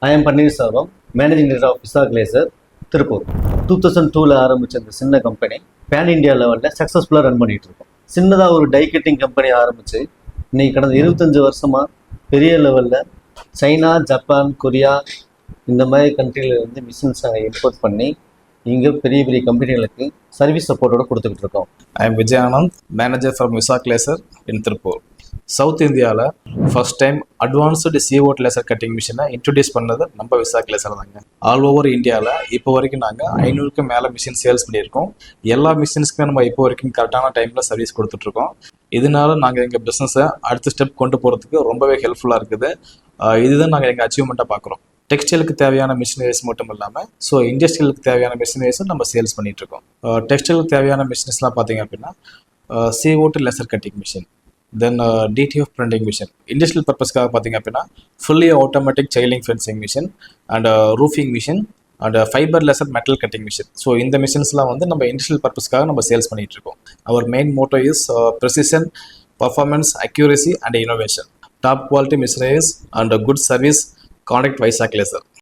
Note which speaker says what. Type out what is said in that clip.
Speaker 1: I am Paneerselvam, Managing Director of Vizzac Laser Tirupur. 2002 ஆரம்பிச்ச இந்த சின்ன கம்பெனி பேன் இந்தியா லெவலில் சக்ஸஸ்ஃபுல்லாக ரன் பண்ணிட்டு இருக்கோம். சின்னதாக ஒரு டை கட்டிங் கம்பெனி ஆரம்பித்து இன்னைக்கு கடந்த 25 வருஷமாக பெரிய லெவலில் சைனா, ஜப்பான், கொரியா இந்த மாதிரி கண்ட்ரியிலேருந்து மிஷின்ஸ் நாங்கள் இம்போர்ட் பண்ணி இங்கே பெரிய பெரிய கம்பெனிகளுக்கு சர்வீஸ் சப்போர்ட்டோட கொடுத்துக்கிட்டு இருக்கோம்.
Speaker 2: I am Vijay, manager from Vizzac Laser in Tirupur. South இந்தியாவில் first time advanced CO laser cutting மிஷினை இன்ட்ரடியூஸ் பண்ணது நம்ம Vizzac Laser தாங்க. ஆல் ஓவர் இந்தியாவில் இப்போ வரைக்கும் நாங்கள் 500க்கு மேலே மிஷின் சேல்ஸ் பண்ணியிருக்கோம். எல்லா மிஷின்ஸ்க்குமே நம்ம இப்போ வரைக்கும் கரெக்டான டைமில் சர்வீஸ் கொடுத்துட்ருக்கோம். இதனால நாங்கள் எங்கள் பிஸ்னஸை அடுத்த ஸ்டெப் கொண்டு போகிறதுக்கு ரொம்பவே ஹெல்ப்ஃபுல்லாக இருக்குது. இதுதான் நாங்கள் எங்கள் அச்சீவ்மெண்ட்டாக பார்க்குறோம். டெக்ஸ்டைலுக்கு தேவையான மிஷினரிஸ் மட்டும் இல்லாமல் இண்டஸ்ட்ரியலுக்கு தேவையான மிஷினரிஸும் நம்ம சேல்ஸ் பண்ணிகிட்ருக்கோம். டெக்ஸ்டைலுக்கு தேவையான மிஷினஸ்லாம் பார்த்தீங்க அப்படின்னா CO2 laser cutting machine, then DTF printing machine. Industrial பர்பஸ்க்காக பார்த்தீங்க அப்படின்னா fully automatic ceiling fencing machine and roofing machine and fibre laser metal cutting machine. So இந்த மிஷின்ஸ்லாம் நம்ம இண்டஸ்ட்ரியல் பர்பஸ்க்காக நம்ம சேல்ஸ் பண்ணிகிட்டு இருக்கோம். Our main motto is precision, performance, accuracy and innovation. Top quality machineries and good service. Contact Vizzac Laser.